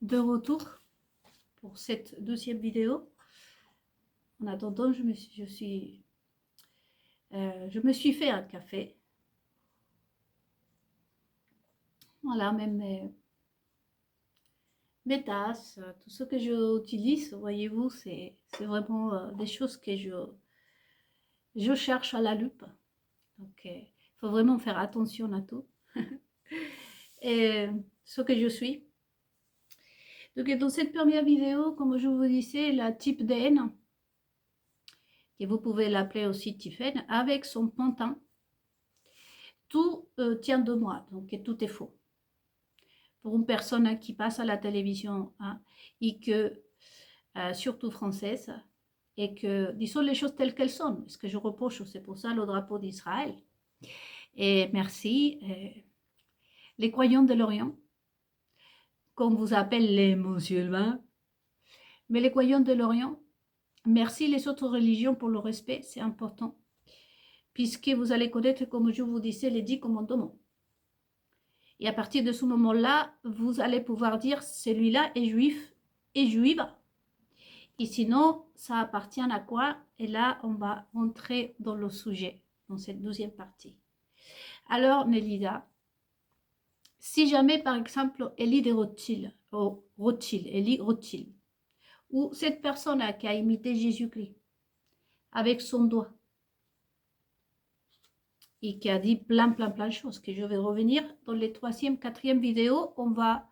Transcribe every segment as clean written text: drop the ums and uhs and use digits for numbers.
de retour pour cette deuxième vidéo. En attendant, je me suis fait un café. Voilà, même mes tasses, tout ce que j'utilise, voyez-vous, c'est vraiment des choses que je cherche à la loupe. Donc, il faut vraiment faire attention à tout. Et ce que je suis. Donc, dans cette première vidéo, comme je vous disais, la type DN, que vous pouvez l'appeler aussi Tiffen, avec son pantin, tout tient de moi, donc tout est faux. Pour une personne qui passe à la télévision et que, surtout française, et que, disons les choses telles qu'elles sont, ce que je reproche, c'est pour ça le drapeau d'Israël. Et merci, les croyants de l'Orient, qu'on vous appelle les musulmans, mais les croyants de l'Orient, merci les autres religions pour le respect, c'est important, puisque vous allez connaître, comme je vous disais, les 10 commandements. Et à partir de ce moment-là, vous allez pouvoir dire celui-là est juif et juive. Et sinon, ça appartient à quoi? Et là, on va entrer dans le sujet, dans cette deuxième partie. Alors, Nélida, si jamais, par exemple, Élie de Rothschild, Élie Rothschild, ou cette personne qui a imité Jésus-Christ avec son doigt, et qui a dit plein de choses, que je vais revenir dans les 3e, 4e vidéos, on va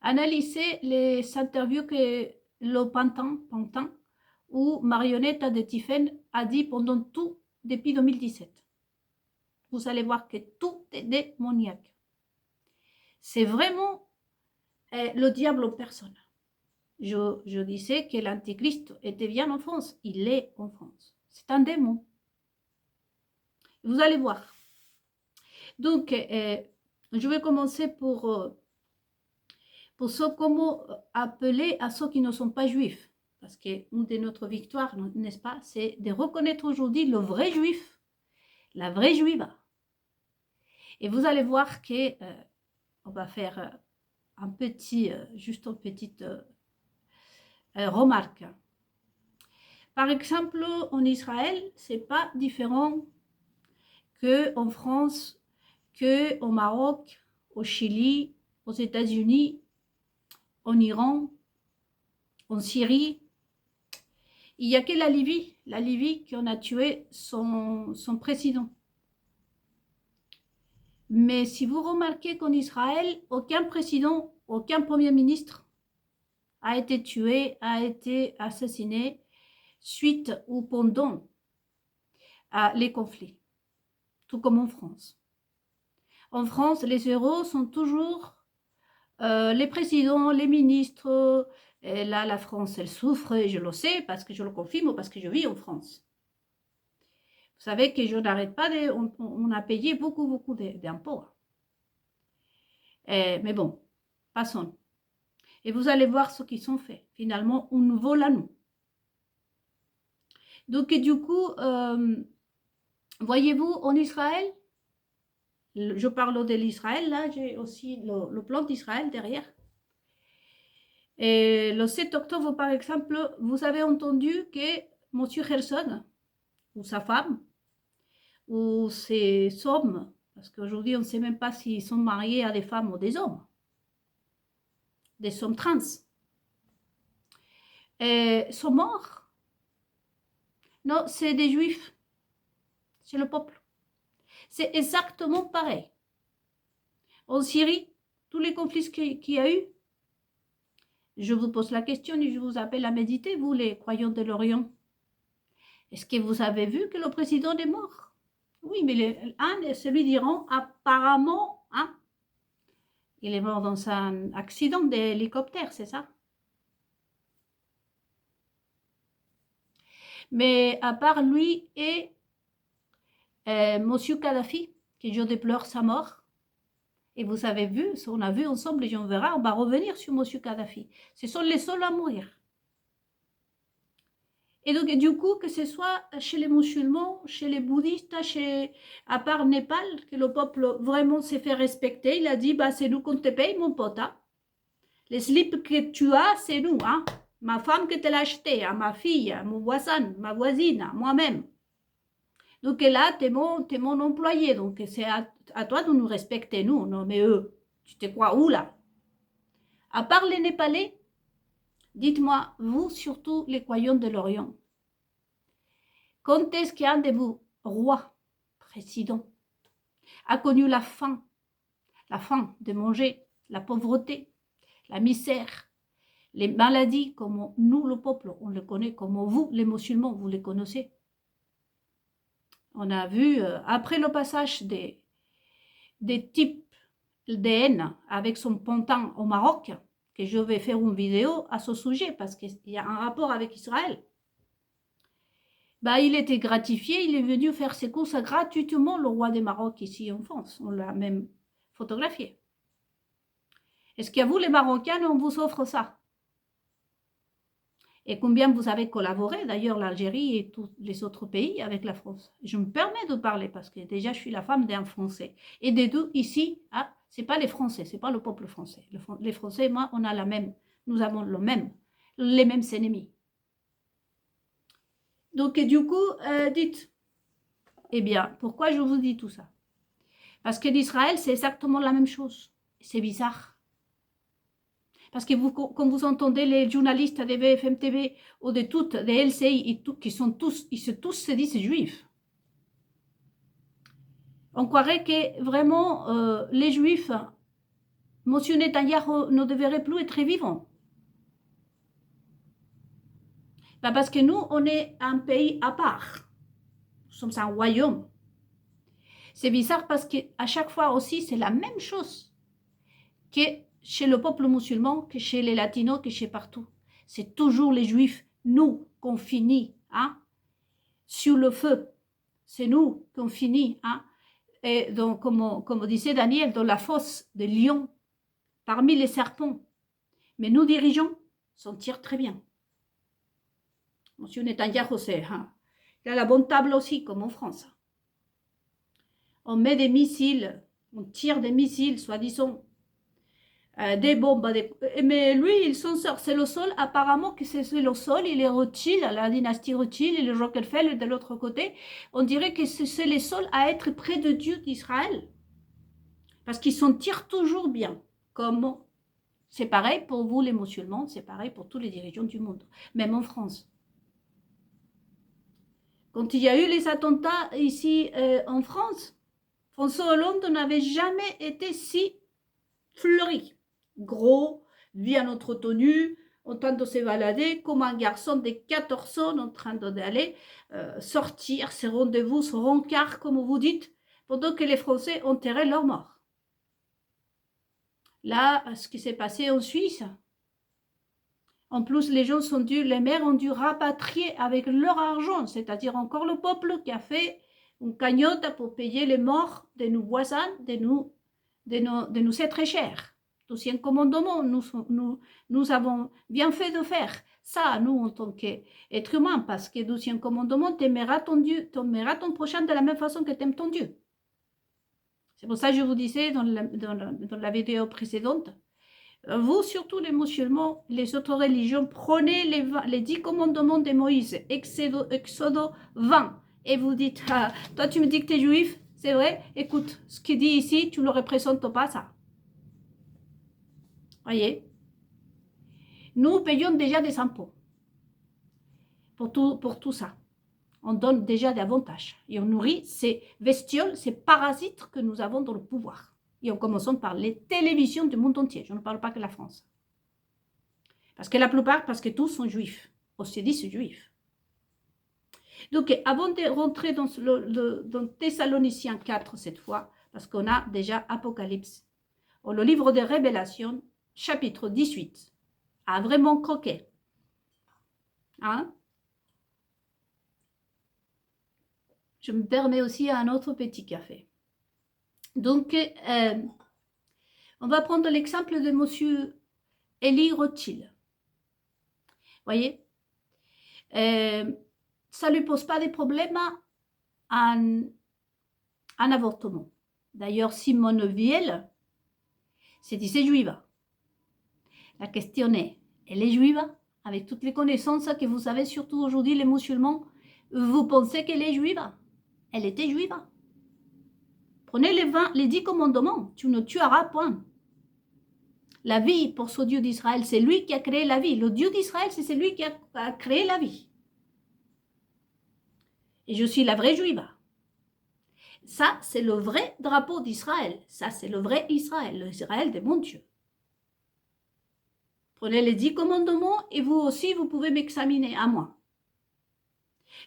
analyser les interviews que le Pantin ou Marionnette de Tiffen a dit pendant tout, depuis 2017. Vous allez voir que tout est démoniaque. C'est vraiment le diable en personne. Je disais que l'Antichrist était bien en France. Il est en France. C'est un démon. Vous allez voir. Donc, je vais commencer pour ce comment appeler à ceux qui ne sont pas juifs. Parce qu'une de notre victoire, n'est-ce pas, c'est de reconnaître aujourd'hui le vrai juif, la vraie juive. Et vous allez voir que on va faire juste une petite remarque. Par exemple, en Israël, c'est pas différent qu'en France, qu'au Maroc, au Chili, aux États-Unis, en Iran, en Syrie. Il n'y a que la Libye qui en a tué son président. Mais si vous remarquez qu'en Israël, aucun président, aucun premier ministre a été tué, a été assassiné suite ou pendant les conflits, tout comme en France. En France, les héros sont toujours les présidents, les ministres. Et là, la France, elle souffre, et je le sais, parce que je le confirme, parce que je vis en France. Vous savez que je n'arrête pas on a payé beaucoup d'impôts. Mais bon, passons. Et vous allez voir ce qu'ils sont faits. Finalement, on nous vole à nous. Donc, et du coup, voyez-vous, en Israël, je parle de l'Israël, là, j'ai aussi le plan d'Israël derrière. Et le 7 octobre, par exemple, vous avez entendu que M. Herzog, ou sa femme, ou ses hommes, parce qu'aujourd'hui, on ne sait même pas s'ils sont mariés à des femmes ou des hommes trans, sont morts. Non, c'est des juifs. C'est le peuple. C'est exactement pareil. En Syrie, tous les conflits qu'il y a eu, je vous pose la question et je vous appelle à méditer, vous les croyants de l'Orient. Est-ce que vous avez vu que le président est mort? Oui, mais celui d'Iran, apparemment, il est mort dans un accident d'hélicoptère, c'est ça? Mais à part lui et Monsieur Kadhafi, que je déplore sa mort, et vous avez vu, on a vu ensemble, et on verra, on va revenir sur Monsieur Kadhafi. Ce sont les seuls à mourir. Et donc, du coup, que ce soit chez les musulmans, chez les bouddhistes, à part Népal, que le peuple vraiment s'est fait respecter, il a dit, bah, c'est nous qu'on te paye, mon pote. Les slips que tu as, c'est nous, hein. Ma femme qui te l'a acheté, à ma fille, à mon voisin, ma voisine, à moi-même. Donc là, tu es mon employé, donc c'est à toi de nous respecter, nous. Non, mais eux, tu te crois où là? À part les Népalais, dites-moi, vous, surtout les croyants de l'Orient, quand est-ce qu'un de vos rois, présidents, a connu la faim de manger, la pauvreté, la misère, les maladies, comme nous, le peuple, on le connaît, comme vous, les musulmans, vous les connaissez. On a vu, après le passage des types d'N avec son pontin au Maroc, que je vais faire une vidéo à ce sujet, parce qu'il y a un rapport avec Israël. Bah, il était gratifié, il est venu faire ses courses gratuitement, le roi des Maroc, ici en France. On l'a même photographié. Est-ce qu'à vous, les Marocains, on vous offre ça? Et combien vous avez collaboré, d'ailleurs, l'Algérie et tous les autres pays avec la France? Je me permets de parler parce que déjà, je suis la femme d'un Français. Et des deux, ici, ah, ce n'est pas les Français, ce n'est pas le peuple français. Les Français, moi, on a la même, nous avons les mêmes ennemis. Donc, du coup, dites, eh bien, pourquoi je vous dis tout ça? Parce que l'Israël, c'est exactement la même chose. C'est bizarre. Parce que vous, quand vous entendez les journalistes de BFM TV ou de toutes, des LCI, et tout, qui sont tous, ils se disent juifs. On croirait que vraiment les juifs, M. Netanyahu ne devrait plus être vivant. Ben parce que nous, on est un pays à part. Nous sommes un royaume. C'est bizarre parce qu'à chaque fois aussi, c'est la même chose que chez le peuple musulman, que chez les latinos, que chez partout. C'est toujours les juifs, nous, qu'on finit hein, sur le feu. C'est nous qu'on finit. Hein, et donc, comme disait Daniel, dans la fosse des lions, parmi les serpents. Mais nous dirigeants s'en tirent très bien. Monsieur Netanyahu, hein, il a la bonne table aussi, comme en France. On met des missiles, on tire des missiles, soi-disant, des bombes. Mais lui, il s'en sort. C'est le sol, apparemment, que c'est le sol, il est Rothschild, la dynastie Rothschild, et le Rockefeller de l'autre côté. On dirait que c'est les sols à être près de Dieu d'Israël. Parce qu'ils s'en tirent toujours bien. Comme c'est pareil pour vous, les musulmans, c'est pareil pour tous les dirigeants du monde, même en France. Quand il y a eu les attentats ici en France, François Hollande n'avait jamais été si fleuri, gros, bien entretenu, en train de se balader comme un garçon de 14 ans en train d'aller sortir ses rendez-vous, son rencard, comme vous dites, pendant que les Français enterraient leurs morts. Là, ce qui s'est passé en Suisse, en plus, les maires ont dû rapatrier avec leur argent, c'est-à-dire encore le peuple qui a fait une cagnotte pour payer les morts de nos voisins, de nos êtres chers. Deuxième commandement, nous avons bien fait de faire ça, nous, en tant qu'êtres humains, parce que deuxième commandement, t'aimeras ton prochain de la même façon que t'aimes ton Dieu. C'est pour ça que je vous disais dans la vidéo précédente, vous, surtout les musulmans, les autres religions, prenez les 10 commandements de Moïse, Exode 20, et vous dites, ah, toi tu me dis que tu es juif, c'est vrai, écoute, ce qu'il dit ici, tu ne le représentes pas ça. Voyez, nous payons déjà des impôts pour tout ça. On donne déjà des avantages et on nourrit ces bestioles, ces parasites que nous avons dans le pouvoir. Et en commençant par les télévisions du monde entier. Je ne parle pas que la France. Parce que tous sont juifs. Aussi dit, c'est juif. Donc, avant de rentrer dans Thessaloniciens 4 cette fois, parce qu'on a déjà Apocalypse, le livre des Révélations, chapitre 18, a vraiment croqué. Hein? Je me permets aussi un autre petit café. Donc, on va prendre l'exemple de M. Eli Rothschild. Voyez, ça ne lui pose pas de problème un avortement. D'ailleurs, Simone Veil, c'est juive. La question est, elle est juive? Avec toutes les connaissances que vous avez, surtout aujourd'hui les musulmans, vous pensez qu'elle est juive? Elle était juive. Prenez les 10 commandements, tu ne tueras point. La vie pour ce Dieu d'Israël, c'est lui qui a créé la vie. Le Dieu d'Israël, c'est celui qui a créé la vie. Et je suis la vraie juive. Ça, c'est le vrai drapeau d'Israël. Ça, c'est le vrai Israël, l'Israël de mon Dieu. Prenez les 10 commandements et vous aussi, vous pouvez m'examiner à moi.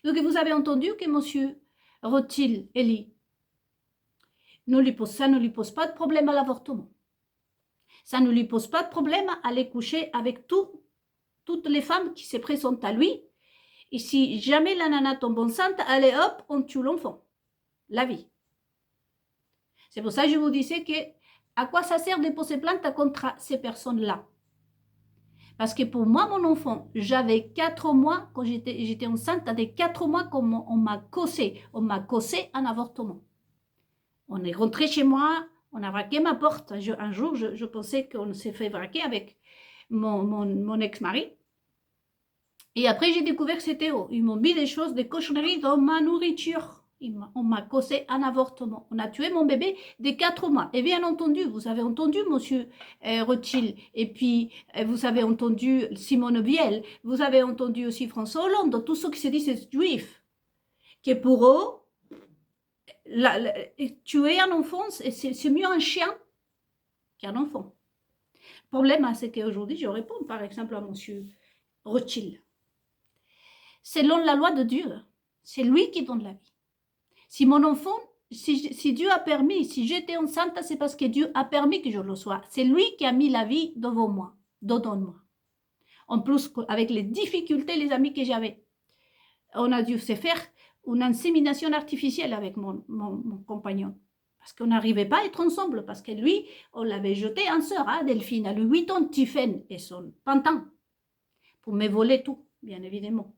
Donc, vous avez entendu que M. Rothschild, Eli, ça ne lui pose pas de problème à l'avortement. Ça ne lui pose pas de problème à aller coucher avec toutes les femmes qui se présentent à lui. Et si jamais la nana tombe enceinte, allez hop, on tue l'enfant. La vie. C'est pour ça que je vous disais que à quoi ça sert de poser plainte contre ces personnes-là? Parce que pour moi, mon enfant, j'avais 4 mois, quand j'étais enceinte, avec 4 mois qu'on m'a causé. On m'a causé un avortement. On est rentré chez moi, on a braqué ma porte. Un jour, je pensais qu'on s'est fait braquer avec mon ex-mari. Et après, j'ai découvert que c'était eux. Ils m'ont mis des choses, des cochonneries dans ma nourriture. On m'a causé un avortement. On a tué mon bébé de 4 mois. Et bien entendu, vous avez entendu monsieur Rothschild. Et puis, vous avez entendu Simone Veil. Vous avez entendu aussi François Hollande. Tous ceux qui se disent juifs. Que pour eux, tuer un enfant, c'est mieux un chien qu'un enfant. Le problème, c'est qu'aujourd'hui, je réponds par exemple à monsieur Rothschild. Selon la loi de Dieu, c'est lui qui donne la vie. Si mon enfant, si Dieu a permis, si j'étais enceinte, c'est parce que Dieu a permis que je le sois. C'est lui qui a mis la vie devant moi, dedans moi. En plus, avec les difficultés, les amis que j'avais, on a dû se faire une insémination artificielle avec mon compagnon. Parce qu'on n'arrivait pas à être ensemble, parce que lui, on l'avait jeté en sœur, hein, Delphine, à lui 8 ans, Tiffaine et son pantin, pour me voler tout, bien évidemment.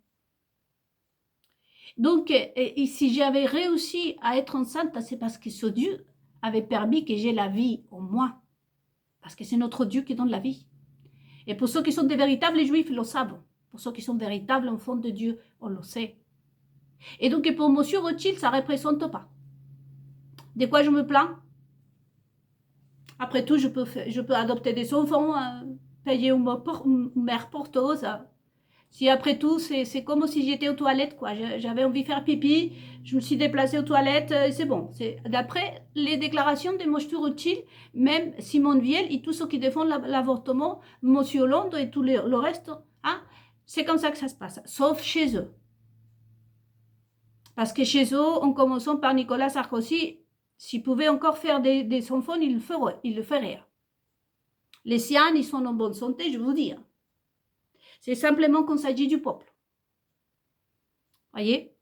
Donc, et si j'avais réussi à être enceinte, c'est parce que ce Dieu avait permis que j'ai la vie en moi. Parce que c'est notre Dieu qui donne la vie. Et pour ceux qui sont des véritables juifs, ils le savent. Pour ceux qui sont véritables enfants de Dieu, on le sait. Et donc, pour M. Rothschild, ça ne représente pas. De quoi je me plains? Après tout, je peux adopter des enfants, payer une mère porteuse. Si après tout, c'est comme si j'étais aux toilettes, quoi. J'avais envie de faire pipi, je me suis déplacée aux toilettes, c'est bon. D'après les déclarations de M. Rothschild, même Simone Veil et tous ceux qui défendent l'avortement, M. Hollande et tout le reste, hein, c'est comme ça que ça se passe, sauf chez eux. Parce que chez eux, en commençant par Nicolas Sarkozy, s'ils pouvaient encore faire des enfants, ils le feraient. Les siens, ils sont en bonne santé, je vous dis. C'est simplement qu'on s'agit du peuple. Voyez?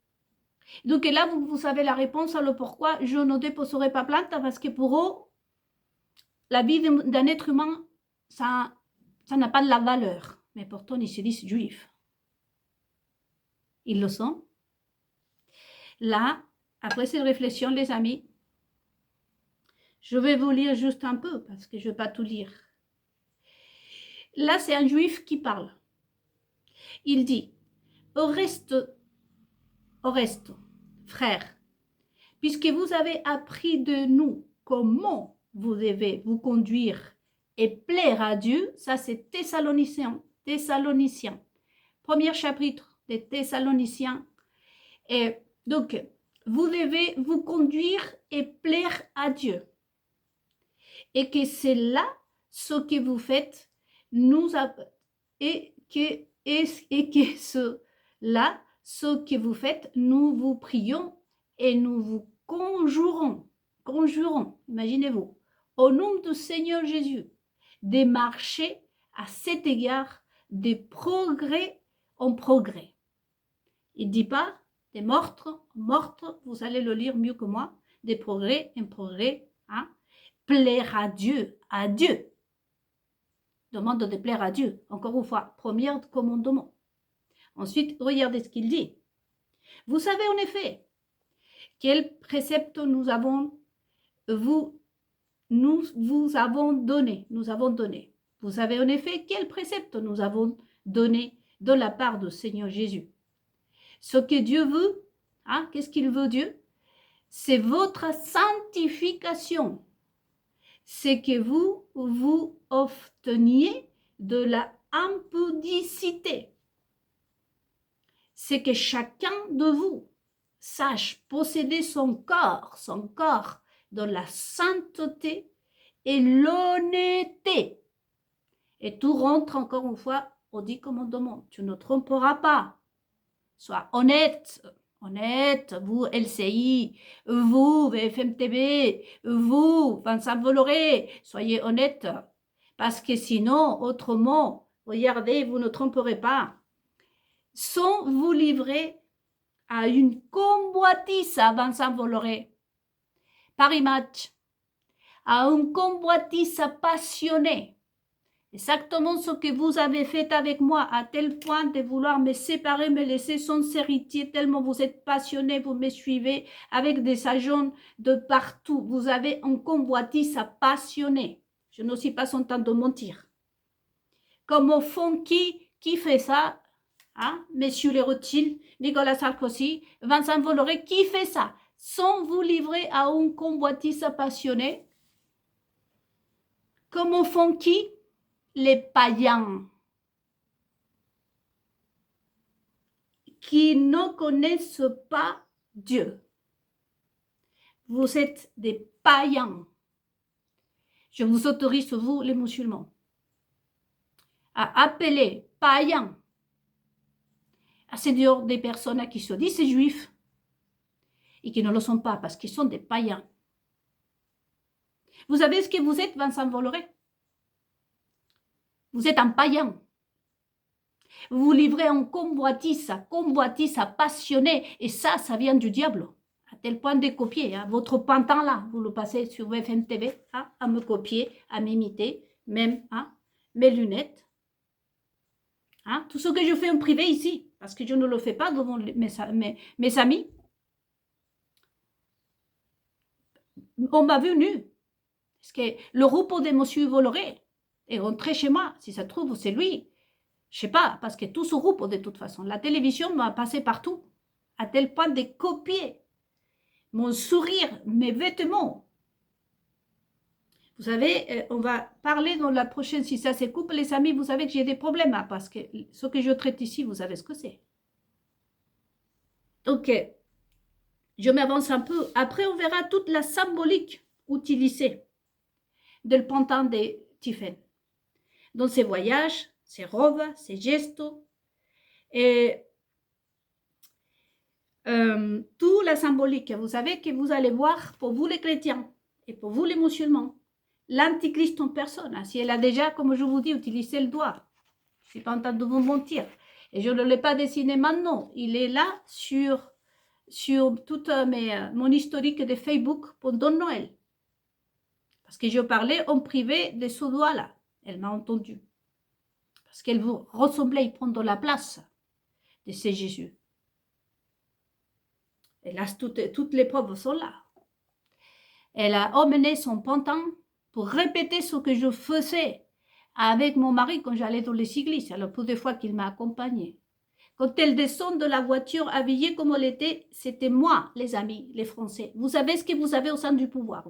Donc là, vous savez la réponse à le pourquoi je ne déposerai pas plainte, parce que pour eux, la vie d'un être humain, ça n'a pas de la valeur. Mais pourtant, ils se disent juifs. Ils le sont. Là, après cette réflexion, les amis, je vais vous lire juste un peu, parce que je ne vais pas tout lire. Là, c'est un juif qui parle. Il dit, au reste, frères, puisque vous avez appris de nous comment vous devez vous conduire et plaire à Dieu, ça c'est Thessaloniciens, premier chapitre des Thessaloniciens. Et donc, vous devez vous conduire et plaire à Dieu. Et que c'est là ce que vous faites, et que cela, ce que vous faites, nous vous prions et nous vous conjurons, imaginez-vous, au nom du Seigneur Jésus, de marcher à cet égard des progrès en progrès. Il ne dit pas des mortes, vous allez le lire mieux que moi, des progrès en progrès, hein? Plaire à Dieu, Demande de plaire à Dieu, encore une fois, premier commandement. Ensuite, regardez ce qu'il dit. Vous savez en effet quel précepte nous avons donné. Vous savez en effet quel précepte nous avons donné de la part du Seigneur Jésus. Ce que Dieu veut, hein, qu'est-ce qu'il veut Dieu? C'est votre sanctification. C'est que vous obteniez de la impudicité. C'est que chacun de vous sache posséder son corps dans la sainteté et l'honnêteté. Et tout rentre encore une fois au 10 commandements. Tu ne tromperas pas. Sois honnête. Honnête, vous LCI, vous BFM TV, vous Vincent Bolloré, soyez honnête. Parce que sinon, autrement, regardez, vous ne tromperez pas. Sans vous livrer à une convoitise à Vincent Bolloré, Paris Match, à une convoitise passionnée. Exactement ce que vous avez fait avec moi, à tel point de vouloir me séparer, me laisser sans héritier, tellement vous êtes passionné, vous me suivez avec des agents de partout. Vous avez un convoitise passionné. Je n'ose pas son temps de mentir. Comme au fond, qui fait ça? Hein? Messieurs les Rothschild, Nicolas Sarkozy, Vincent Bolloré, qui fait ça? Sans vous livrer à un convoitise passionné. Comme au fond, qui? Les païens qui ne connaissent pas Dieu. Vous êtes des païens. Je vous autorise, vous les musulmans, à appeler païens à ces des personnes qui se disent juifs et qui ne le sont pas parce qu'ils sont des païens. Vous savez ce que vous êtes, Vincent Bolloré? Vous êtes un païen. Vous vous livrez en convoitise passionné. Et ça vient du diable. À tel point de copier. Hein. Votre pantin là, vous le passez sur BFM TV, hein, à me copier, à m'imiter, même hein, mes lunettes. Hein, tout ce que je fais en privé ici, parce que je ne le fais pas devant mes amis. On m'a vu nu. Parce que le repos de M. Bolloré est rentré chez moi. Si ça se trouve, c'est lui. Je sais pas, parce que tout se groupe de toute façon. La télévision m'a passé partout, à tel point de copier mon sourire, mes vêtements. Vous savez, on va parler dans la prochaine, si ça se coupe, les amis, vous savez que j'ai des problèmes, hein, parce que ce que je traite ici, vous savez ce que c'est. Donc, je m'avance un peu. Après, on verra toute la symbolique utilisée del pantin de Tiphaine. Dans ses voyages, ses robes, ses gestes, et toute la symbolique. Vous savez que vous allez voir pour vous les chrétiens et pour vous les musulmans, l'antichrist en personne. Si elle a déjà, comme je vous dis, utilisé le doigt, je ne suis pas en train de vous mentir. Et je ne l'ai pas dessiné maintenant. Il est là sur tout mon historique de Facebook pendant Noël. Parce que je parlais en privé de ce doigt-là. Elle m'a entendu. Parce qu'elle vous ressemblait, il prend de la place de ces Jésus. Et là, toutes les preuves sont là. Elle a emmené son pantin pour répéter ce que je faisais avec mon mari quand j'allais dans les églises. Alors, peu de fois qu'il m'a accompagnée. Quand elle descend de la voiture habillée comme elle était, c'était moi, les amis, les Français. Vous savez ce que vous avez au sein du pouvoir.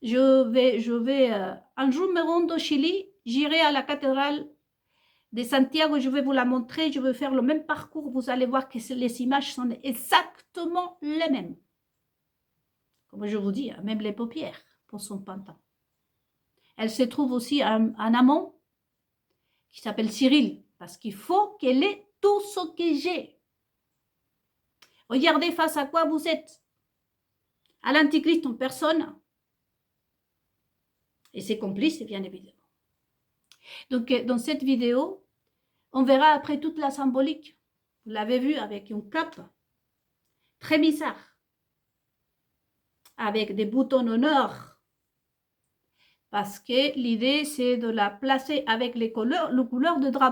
Je vais un jour me rendre au Chili, j'irai à la cathédrale de Santiago, je vais vous la montrer, je vais faire le même parcours, vous allez voir que les images sont exactement les mêmes. Comme je vous dis, même les paupières pour son pantin. Elle se trouve aussi un amant qui s'appelle Cyril, parce qu'il faut qu'elle ait tout ce que j'ai. Regardez face à quoi vous êtes. À l'antichrist en personne. Et ses complices, bien évidemment. Donc, dans cette vidéo, on verra après toute la symbolique. Vous l'avez vu avec une cape très bizarre. Avec des boutons en or. Parce que l'idée, c'est de la placer avec les couleurs de drapeau.